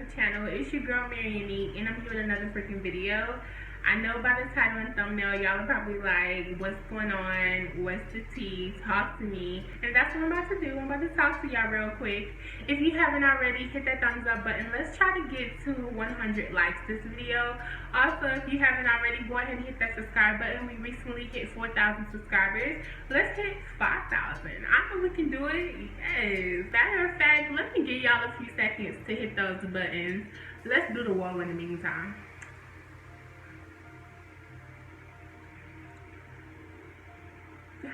the channel. It's your girl Nique, and I'm here with another freaking video. I know by the title and thumbnail, y'all are probably like, what's going on? What's the tea? Talk to me. And that's what I'm about to do. I'm about to talk to y'all real quick. If you haven't already, hit that thumbs up button. Let's try to get to 100 likes this video. Also, if you haven't already, go ahead and hit that subscribe button. We recently hit 4,000 subscribers. Let's hit 5,000. I know we can do it. Yes. Matter of fact, let me give y'all a few seconds to hit those buttons. Let's do the wall in the meantime.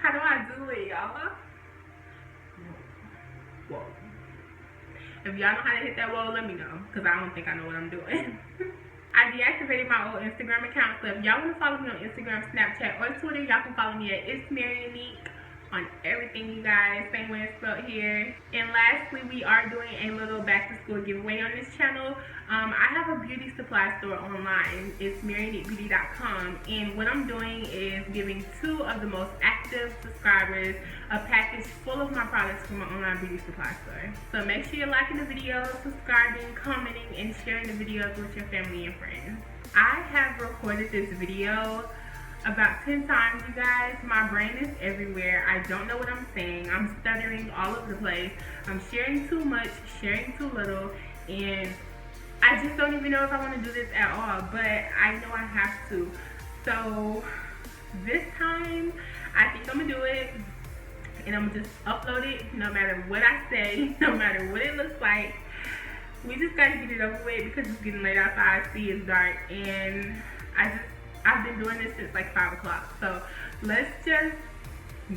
How do I do it, y'all? Whoa. If y'all know how to hit that wall, let me know, because I don't think I know what I'm doing. I deactivated my old Instagram account, so if y'all want to follow me on Instagram, Snapchat, or Twitter, y'all can follow me at It's Nique on everything, you guys. Same way it's spelled here. And lastly, we are doing a little back to school giveaway on this channel. I have a beauty supply store online. It's MarionNiqueBeauty.com, and what I'm doing is giving 2 of the most active subscribers a package full of my products from my online beauty supply store. So make sure you're liking the video, subscribing, commenting, and sharing the videos with your family and friends. I have recorded this video about 10 times, you guys. My brain is everywhere. I don't know what I'm saying. I'm stuttering all over the place. I'm sharing too much, sharing too little, and I just don't even know if I want to do this at all, but I know I have to. So this time, I think I'm going to do it, and I'm going to just upload it no matter what I say, no matter what it looks like. We just got to get it over with because it's getting late outside. See, it's dark, and I've been doing this since like 5 o'clock. So let's just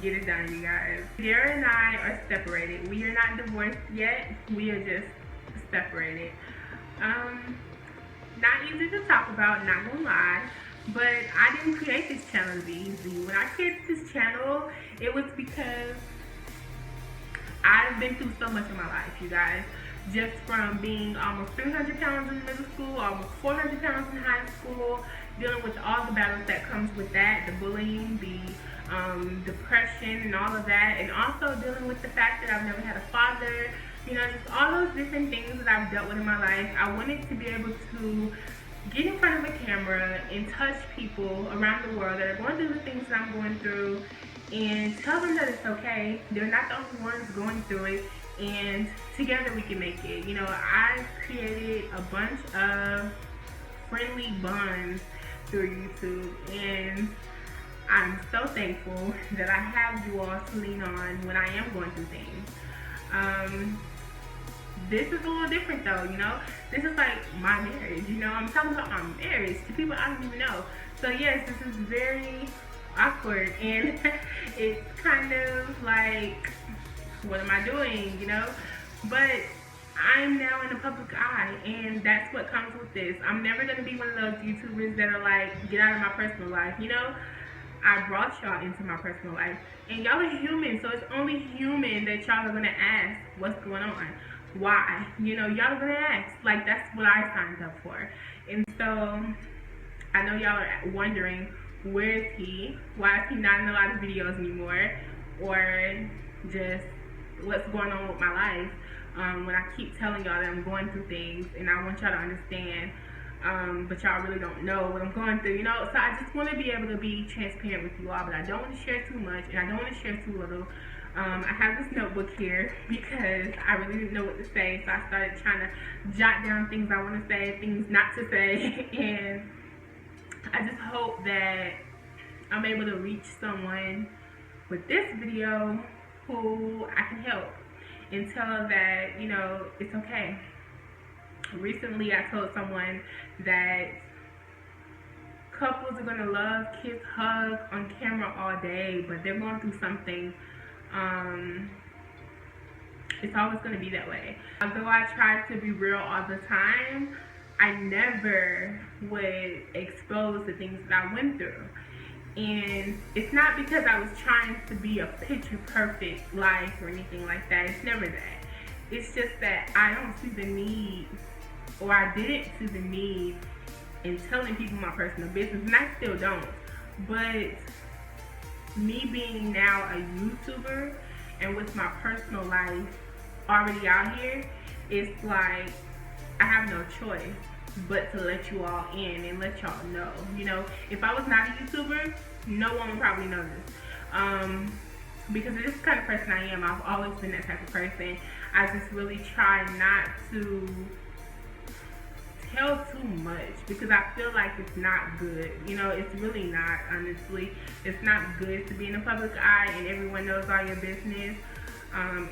get it done, you guys. Sierra and I are separated. We are not divorced yet. We are just separated. Not easy to talk about, not gonna lie, but I didn't create this channel to be easy. When I created this channel, it was because I've been through so much in my life, you guys. Just from being almost 300 pounds in middle school, almost 400 pounds in high school, dealing with all the battles that comes with that, the bullying, the depression and all of that, and also dealing with the fact that I've never had a father, you know, just all those different things that I've dealt with in my life. I wanted to be able to get in front of a camera and touch people around the world that are going through the things that I'm going through and tell them that it's okay. They're not the only ones going through it, and together we can make it. You know, I created a bunch of friendly bonds through YouTube, and I'm so thankful that I have you all to lean on when I am going through things. This is a little different though, you know. This is like my marriage, you know. I'm talking about my marriage to people I don't even know. So yes, this is very awkward, and it's kind of like, what am I doing, you know? But I'm now in the public eye, and that's what comes with this. I'm never going to be one of those YouTubers that are like, get out of my personal life, you know? I brought y'all into my personal life, and y'all are human, so it's only human that y'all are going to ask what's going on. Why? You know, y'all are going to ask. Like, that's what I signed up for. And so, I know y'all are wondering, where is he? Why is he not in a lot of videos anymore? Or just, what's going on with my life? When I keep telling y'all that I'm going through things, and I want y'all to understand, but y'all really don't know what I'm going through, you know. So I just want to be able to be transparent with you all, but I don't want to share too much, and I don't want to share too little. I have this notebook here because I really didn't know what to say, so I started trying to jot down things I want to say, things not to say, and I just hope that I'm able to reach someone with this video who I can help and tell that, you know, it's okay. Recently, I told someone that couples are going to love, kiss, hug on camera all day, but they're going through something. It's always going to be that way. Although I try to be real all the time, I never would expose the things that I went through. And it's not because I was trying to be a picture perfect life or anything like that. It's never that. It's just that I don't see the need, or I didn't see the need in telling people my personal business, and I still don't. But me being now a YouTuber and with my personal life already out here, it's like I have no choice but to let you all in and let y'all know. You know, if I was not a YouTuber, no one would probably know this. Because this is the kind of person I am. I've always been that type of person. I just really try not to tell too much because I feel like it's not good. You know, it's really not, honestly. It's not good to be in the public eye and everyone knows all your business.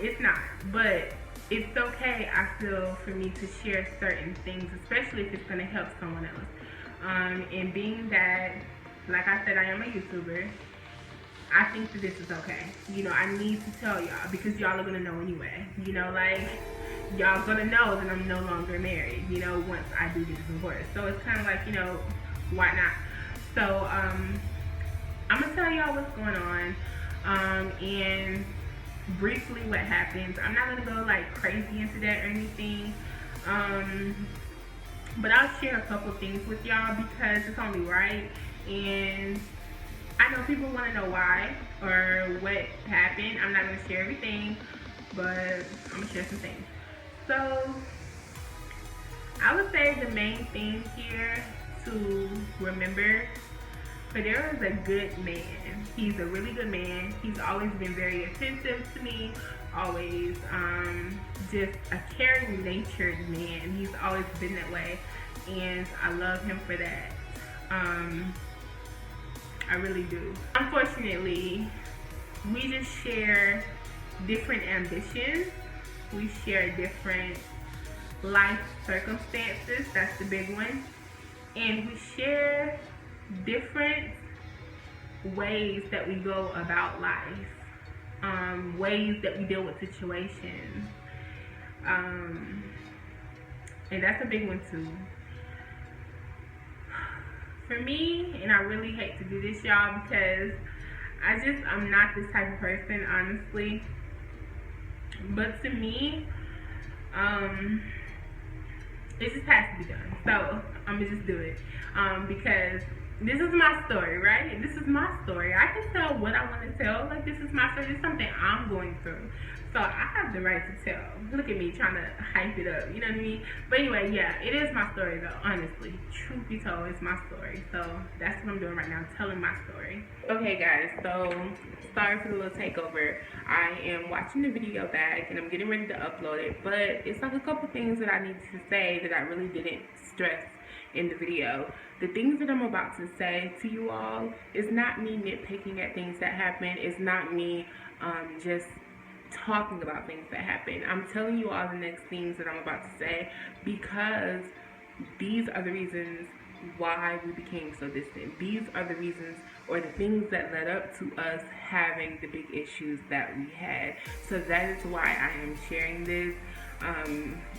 It's not. But it's okay, I feel, for me to share certain things, especially if it's going to help someone else. And being that, like I said, I am a YouTuber, I think that this is okay. You know, I need to tell y'all because y'all are going to know anyway. You know, like, y'all going to know that I'm no longer married, you know, once I do get divorced. So it's kind of like, you know, why not? So, I'm going to tell y'all what's going on. And briefly what happens. I'm not going to go like crazy into that or anything. But I'll share a couple things with y'all because it's only right. And I know people want to know why or what happened. I'm not going to share everything, but I'm going to share some things. So, I would say the main thing here to remember, Federo is a good man. He's a really good man. He's always been very attentive to me, always just a caring natured man. He's always been that way, and I love him for that. I really do. Unfortunately, we just share different ambitions. We share different life circumstances. That's the big one. And we share different ways that we go about life. Ways that we deal with situations. And that's a big one too. For me, and I really hate to do this, y'all, because I'm not this type of person, honestly. But to me, it just has to be done. So I'm gonna just do it. Because this is my story, right? This is my story. I can tell what I want to tell. Like, this is my story. It's something I'm going through. So I have the right to tell. Look at me trying to hype it up. You know what I mean? But anyway, yeah, it is my story though, honestly. Truth be told, it's my story. So that's what I'm doing right now, telling my story. Okay guys, so sorry for the little takeover. I am watching the video back and I'm getting ready to upload it. But it's like a couple things that I need to say that I really didn't stress in the video. The things that I'm about to say to you all is not me nitpicking at things that happen. It's not me just talking about things that happen. I'm telling you all the next things that I'm about to say because these are the reasons why we became so distant. These are the reasons or the things that led up to us having the big issues that we had. So that is why I am sharing this.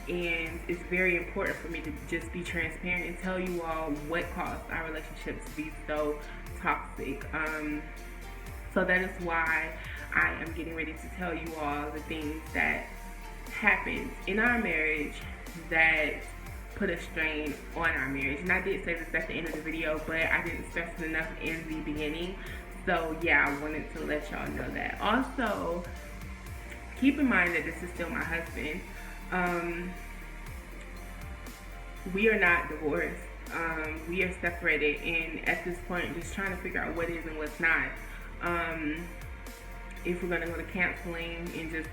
And it's very important for me to just be transparent and tell you all what caused our relationships to be so toxic. So that is why I am getting ready to tell you all the things that happened in our marriage that put a strain on our marriage. And I did say this at the end of the video, but I didn't stress it enough in the beginning. So yeah, I wanted to let y'all know that. Also, keep in mind that this is still my husband. We are not divorced. We are separated, and at this point, just trying to figure out what is and what's not. If we're gonna go to counseling and just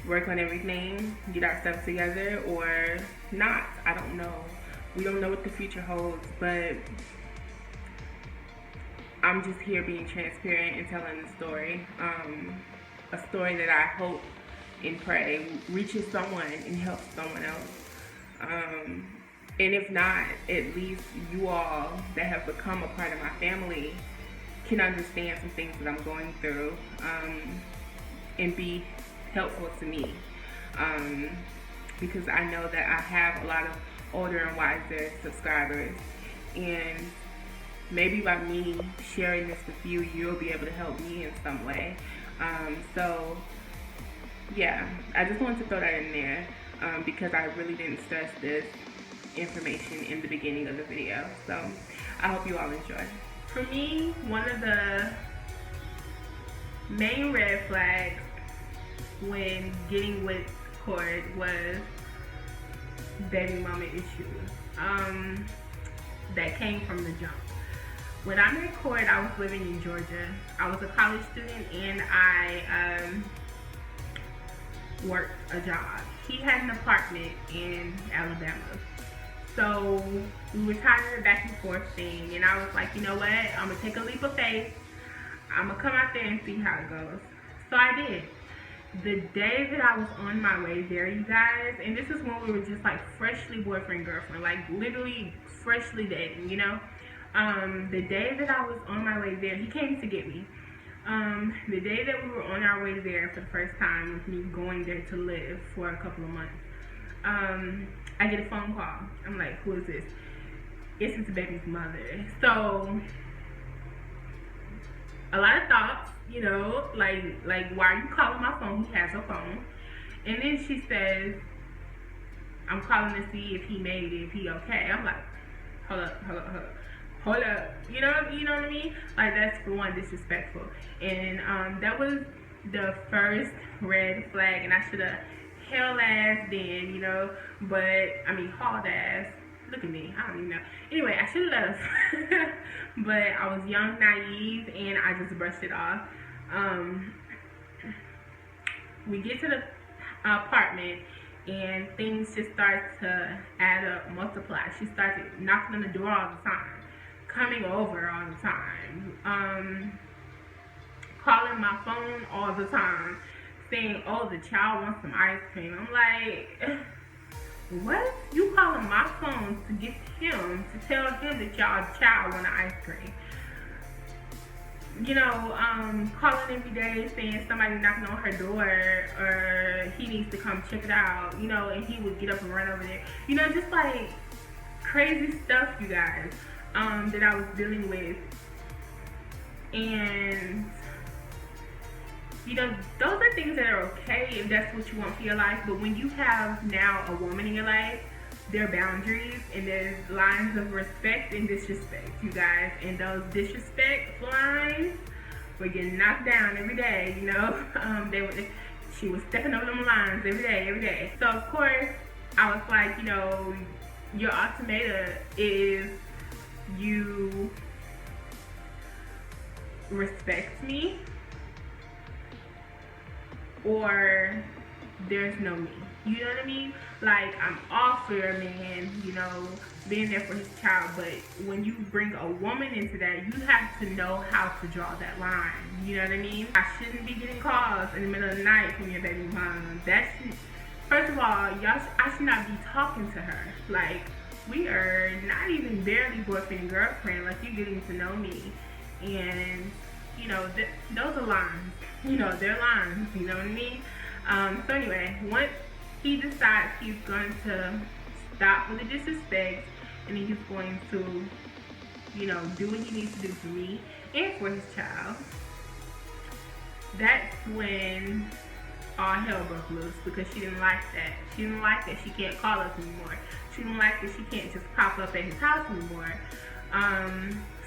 work on everything, get our stuff together, or not. I don't know. We don't know what the future holds, but I'm just here being transparent and telling the story. A story that I hope and pray reaches someone and helps someone else. And if not, at least you all that have become a part of my family can understand some things that I'm going through, and be helpful to me. Because I know that I have a lot of older and wiser subscribers, and maybe by me sharing this with you, you'll be able to help me in some way. So yeah, I just wanted to throw that in there, because I really didn't stress this information in the beginning of the video. So I hope you all enjoy. For me, one of the main red flags when getting with Cord was baby mama issues that came from the jump. When I met Cord, I was living in Georgia. I was a college student and I worked a job. He had an apartment in Alabama. So we were tired of the back and forth thing, and I was like, you know what? I'm gonna take a leap of faith. I'm gonna come out there and see how it goes. So I did. The day that I was on my way there, you guys, and this is when we were just like freshly boyfriend, girlfriend, like literally freshly dating, you know? The day that I was on my way there, he came to get me. The day that we were on our way there for the first time with me going there to live for a couple of months, I get a phone call. I'm like, who is this? It's his baby's mother. So a lot of thoughts, you know, like why are you calling my phone? He has a phone. And then she says, I'm calling to see if he made it, if he okay. I'm like, hold up. You know what I mean? Like, that's for one, disrespectful. And that was the first red flag, and I should have held ass then, you know, but I mean hauled ass. Look at me, I don't even know. Anyway, I should have left. But I was young, naive, and I just brushed it off. We get to the apartment, and things just start to add up, multiply. She started knocking on the door all the time, coming over all the time, calling my phone all the time, saying, oh, the child wants some ice cream. I'm like, what? You calling my phone to get him, to tell him that y'all's child want ice cream? You know, calling every day saying somebody knocking on her door or he needs to come check it out, you know, and he would get up and run over there. You know, just like crazy stuff, you guys, that I was dealing with. And you know, those are things that are okay if that's what you want for your life. But when you have now a woman in your life, there are boundaries and there's lines of respect and disrespect, you guys. And those disrespect lines were getting knocked down every day, you know. She was stepping over them lines every day. So of course, I was like, you know, your ultimatum is you respect me, or there's no me. You know what I mean? Like, I'm all for a man, you know, being there for his child, but when you bring a woman into that, you have to know how to draw that line. You know what I mean? I shouldn't be getting calls in the middle of the night from your baby mom. First of all, I should not be talking to her. Like, we are not even barely boyfriend and girlfriend. Like, you're getting to know me. And, you know, those are lines. You know, they're lines, you know what I mean? So anyway, once he decides he's going to stop with the disrespect and he's going to, you know, do what he needs to do for me and for his child, that's when all hell broke loose, because she didn't like that. She didn't like that she can't call us anymore. She didn't like that she can't just pop up at his house anymore.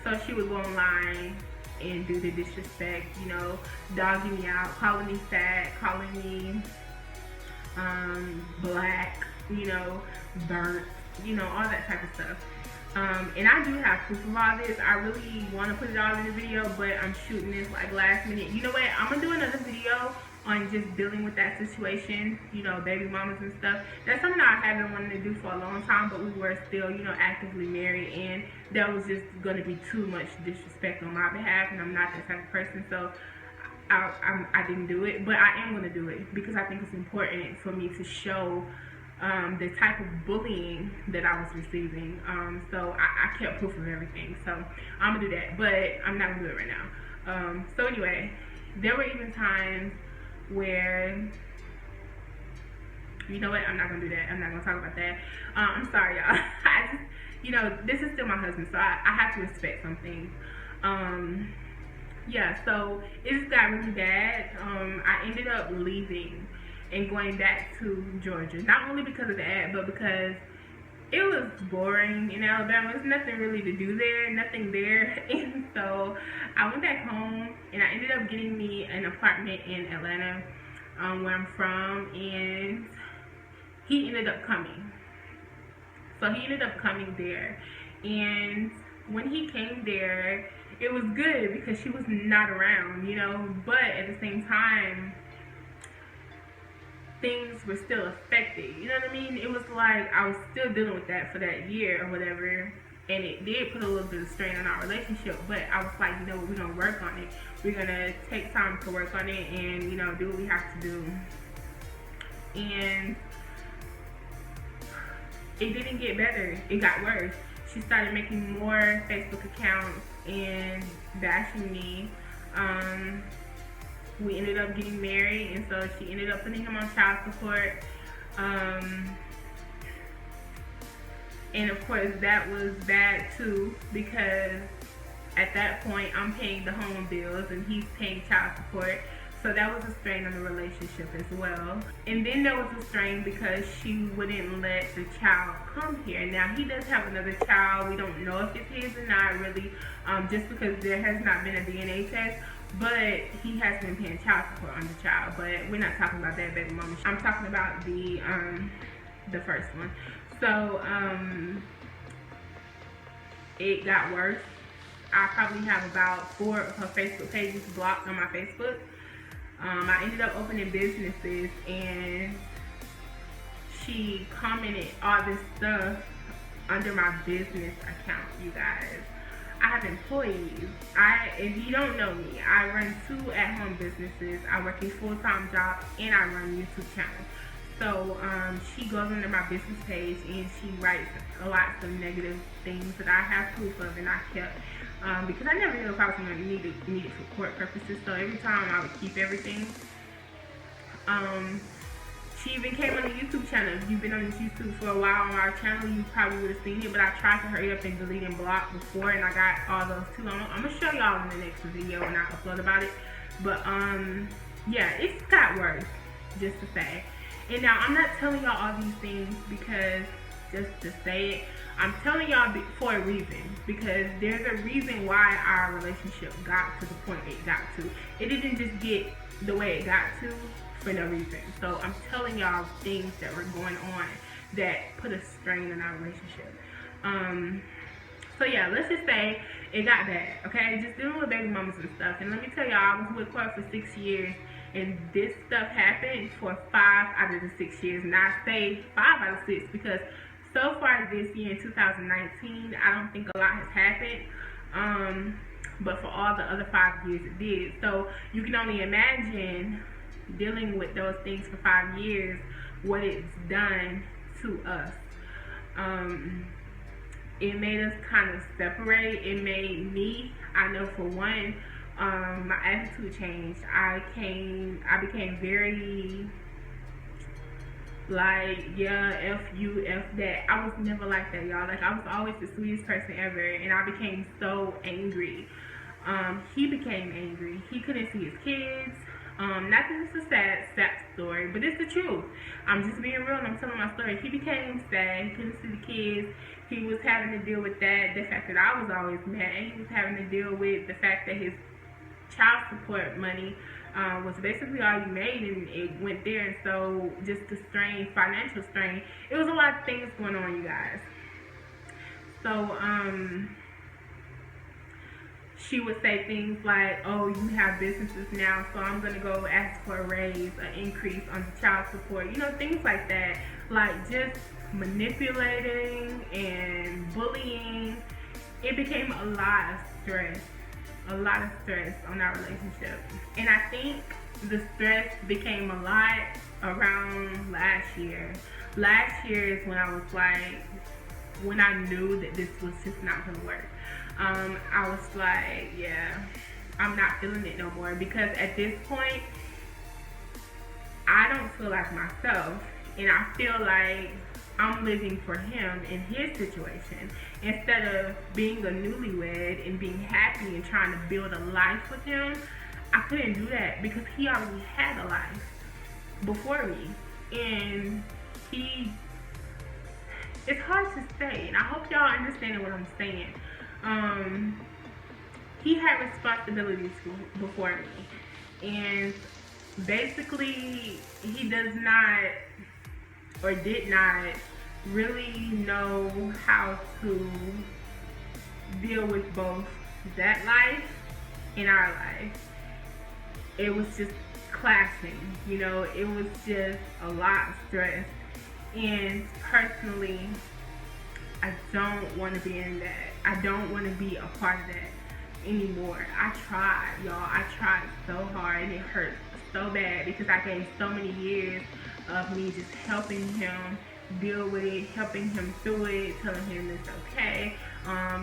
So she would go online and do the disrespect, you know, dogging me out, calling me fat, calling me black, you know, burnt, you know, all that type of stuff. And I do have proof of all this. I really want to put it all in the video, but I'm shooting this like last minute. You know what? I'm going to do another video on just dealing with that situation, you know, baby mamas and stuff. That's something I haven't wanted to do for a long time, but we were still, you know, actively married, and that was just going to be too much disrespect on my behalf, and I'm not that type of person, so I didn't do it. But I am going to do it because I think it's important for me to show the type of bullying that I was receiving. So I kept proof of everything, so I'm going to do that, but I'm not going to do it right now. So anyway, there were even times where, you know what, I'm not gonna do that. I'm not gonna talk about that. I'm sorry, y'all. I just, you know, this is still my husband, so I have to respect some things. Yeah, so it just got really bad. I ended up leaving and going back to Georgia, not only because of that, but because it was boring in Alabama. There's nothing really to do there, nothing there. And so I went back home and I ended up getting me an apartment in Atlanta, where I'm from, and he ended up coming. So he ended up coming there, and when he came there, it was good because she was not around, you know, but at the same time, things were still affected, you know what I mean? It was like I was still dealing with that for that year or whatever, and it did put a little bit of strain on our relationship, but I was like, you know what, we're gonna work on it. We're gonna take time to work on it and, you know, do what we have to do. And it didn't get better, it got worse. She started making more Facebook accounts and bashing me. We ended up getting married, and so she ended up putting him on child support. And of course that was bad too, because at that point I'm paying the home bills and he's paying child support. So that was a strain on the relationship as well. And then there was a strain because she wouldn't let the child come here. Now he does have another child. We don't know if it's his or not really, just because there has not been a DNA test. But he has been paying child support on the child. But we're not talking about that baby mama. I'm talking about the first one. So it got worse. I probably have about 4 of her Facebook pages blocked on my Facebook. I ended up opening businesses, and she commented all this stuff under my business account, you guys. I have employees. If you don't know me, I run 2 at-home businesses. I work a full-time job, and I run a YouTube channel. So she goes under my business page, and she writes a lot of negative things that I have proof of, and I kept. Because I never knew if I was going to need it for court purposes, so every time I would keep everything. She even came on the YouTube channel. If you've been on this YouTube for a while on our channel, you probably would have seen it, but I tried to hurry up and delete and block before, and I got all those too. I'm going to show y'all in the next video when I upload about it. But yeah, it's got worse, just to say. And now I'm not telling y'all all these things because just to say it. I'm telling y'all for a reason, because there's a reason why our relationship got to the point it got to. It didn't just get the way it got to for no reason. So I'm telling y'all things that were going on that put a strain on our relationship. So yeah, let's just say it got bad, okay? Just dealing with baby mamas and stuff. And let me tell y'all, I was with Court for 6 years, and this stuff happened for 5 out of the 6 years. And I say 5 out of 6 because so far this year in 2019, I don't think a lot has happened, but for all the other 5 years it did. So you can only imagine dealing with those things for 5 years, what it's done to us. It made us kind of separate. It made me, I know for one, my attitude changed. I became very like, yeah, F you, F that. I was never like that, y'all. Like, I was always the sweetest person ever, and I became so angry. He became angry. He couldn't see his kids. Not that it's a sad story, but it's the truth. I'm just being real and I'm telling my story. He became sad. He couldn't see the kids. He was having to deal with that. The fact that I was always mad. He was having to deal with the fact that his child support money was basically all you made, and it went there. And so just the strain, financial strain, it was a lot of things going on, you guys. So she would say things like, oh, you have businesses now, so I'm gonna go ask for a raise, an increase on the child support, you know, things like that. Like, just manipulating and bullying. It became a lot of stress on our relationship. And I think the stress became a lot around last year. Last year is when I was like, when I knew that this was just not gonna work. I was like, yeah, I'm not feeling it no more, because at this point, I don't feel like myself, and I feel like I'm living for him in his situation instead of being a newlywed and being happy and trying to build a life with him. I couldn't do that because he already had a life before me, and it's hard to say, and I hope y'all understand what I'm saying. He had responsibilities before me, and basically he does not, or did not, really know how to deal with both that life and our life. It was just clashing, you know, it was just a lot of stress. And personally, I don't want to be in that. I don't want to be a part of that anymore. I tried, y'all. I tried so hard, and it hurt so bad because I gave so many years of me just helping him deal with it, helping him through it, telling him it's okay,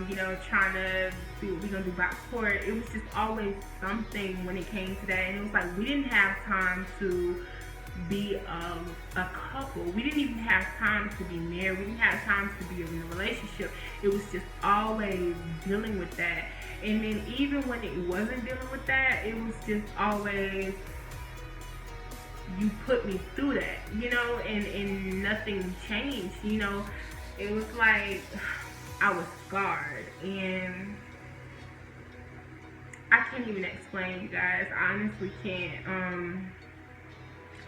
you know, trying to see what we're gonna do about court. It was just always something when it came to that, and it was like we didn't have time to be a couple. We didn't even have time to be married. We didn't have time to be in a relationship. It was just always dealing with that. And then even when it wasn't dealing with that, it was just always, you put me through that, you know, and nothing changed, you know. It was like I was scarred, and I can't even explain, you guys. I honestly can't.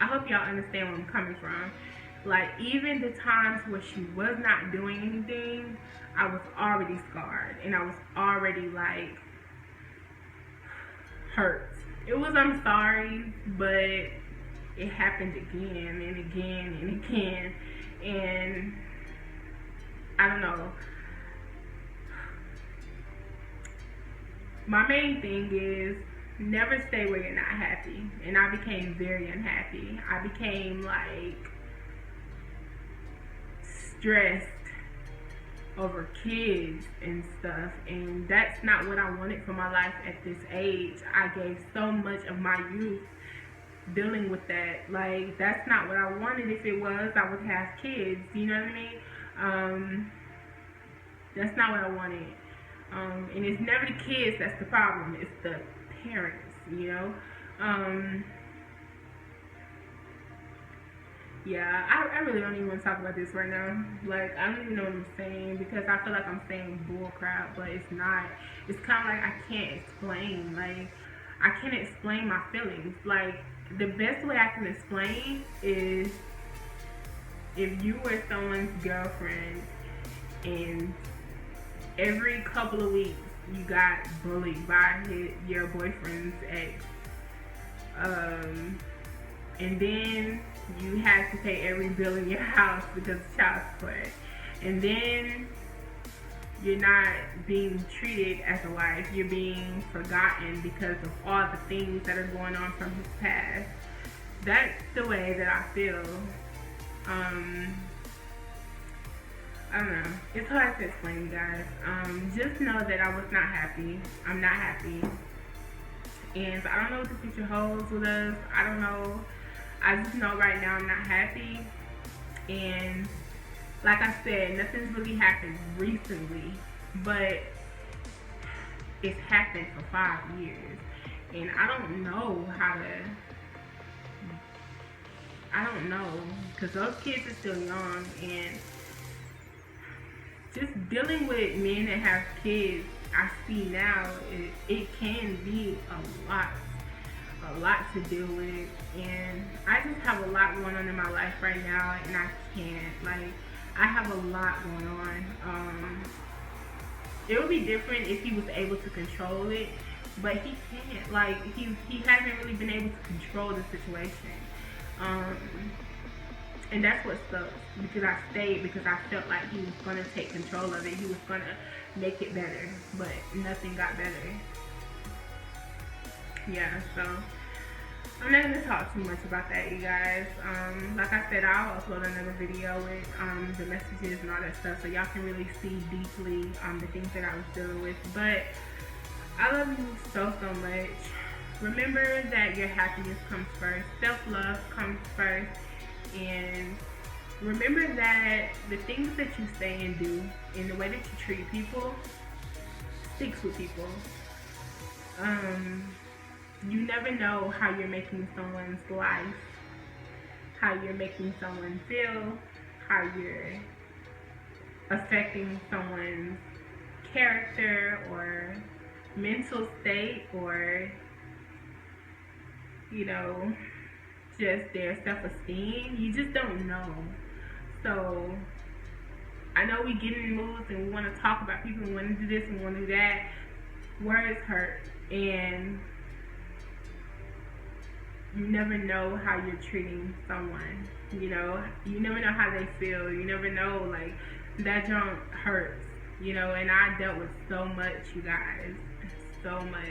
I hope y'all understand where I'm coming from. Like, even the times where she was not doing anything, I was already scarred, and I was already like hurt. It was, I'm sorry, but it happened again and again and again, and I don't know. My main thing is never stay where you're not happy, and I became very unhappy. I became like stressed over kids and stuff, and that's not what I wanted for my life at this age. I gave so much of my youth dealing with that. Like, that's not what I wanted. If it was, I would have kids, you know what I mean? That's not what I wanted. And it's never the kids that's the problem, it's the parents, you know. Yeah, I really don't even want to talk about this right now. Like, I don't even know what I'm saying, because I feel like I'm saying bull crap, but it's not. It's kind of like I can't explain. Like, I can't explain my feelings. Like, the best way I can explain is if you were someone's girlfriend and every couple of weeks you got bullied by your boyfriend's ex, and then you had to pay every bill in your house because of child support, and then you're not being treated as a wife, you're being forgotten because of all the things that are going on from his past. That's the way that I feel. I don't know. It's hard to explain, you guys. Just know that I was not happy. I'm not happy. And I don't know what the future holds with us. I don't know. I just know right now I'm not happy. And like I said, nothing's really happened recently. But it's happened for 5 years. And I don't know how to... I don't know. Because those kids are still young. And just dealing with men that have kids, I see now, it can be a lot to deal with, and I just have a lot going on in my life right now, and I can't, like, I have a lot going on. It would be different if he was able to control it, but he can't. Like, he hasn't really been able to control the situation. And that's what sucks, because I stayed because I felt like he was going to take control of it. He was going to make it better, but nothing got better. Yeah, so I'm not going to talk too much about that, you guys. Like I said, I'll upload another video with the messages and all that stuff, so y'all can really see deeply the things that I was dealing with. But I love you so much. Remember that your happiness comes first. Self-love comes first. And remember that the things that you say and do and the way that you treat people sticks with people. You never know how you're making someone's life, how you're making someone feel, how you're affecting someone's character or mental state, or, you know, just their self-esteem. You just don't know. So I know we get in moods and we want to talk about people and we want to do this and we want to do that. Words hurt, and you never know how you're treating someone. You know, you never know how they feel. You never know, like, that junk hurts. You know, and I dealt with so much, you guys, so much.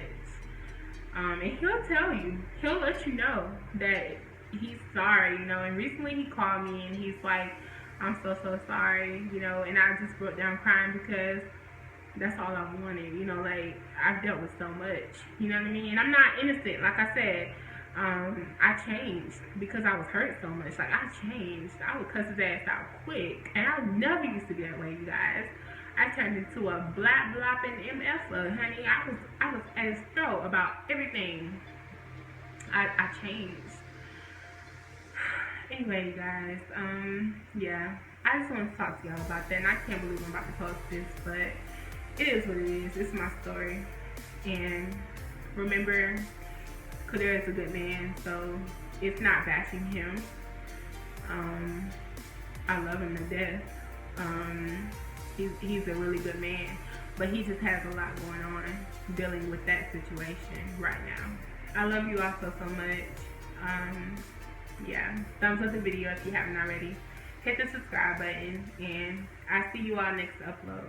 And he'll tell you, he'll let you know that he's sorry, you know. And recently he called me and he's like, I'm so sorry, you know. And I just broke down crying because that's all I wanted, you know. Like, I've dealt with so much, you know what I mean. And I'm not innocent, like I said. I changed because I was hurt so much. Like, I changed. I would cuss his ass out quick, and I never used to be that way, you guys. I turned into a black blopping MFer, honey. I was at his throat about everything. I changed. Anyway, you guys, yeah, I just want to talk to y'all about that, and I can't believe I'm about to post this, but it is what it is. It's my story, and remember, Kader is a good man, so it's not bashing him. I love him to death. He's a really good man, but he just has a lot going on dealing with that situation right now. I love you all so much. Yeah, thumbs up the video if you haven't already. Hit the subscribe button, and I'll see you all next upload.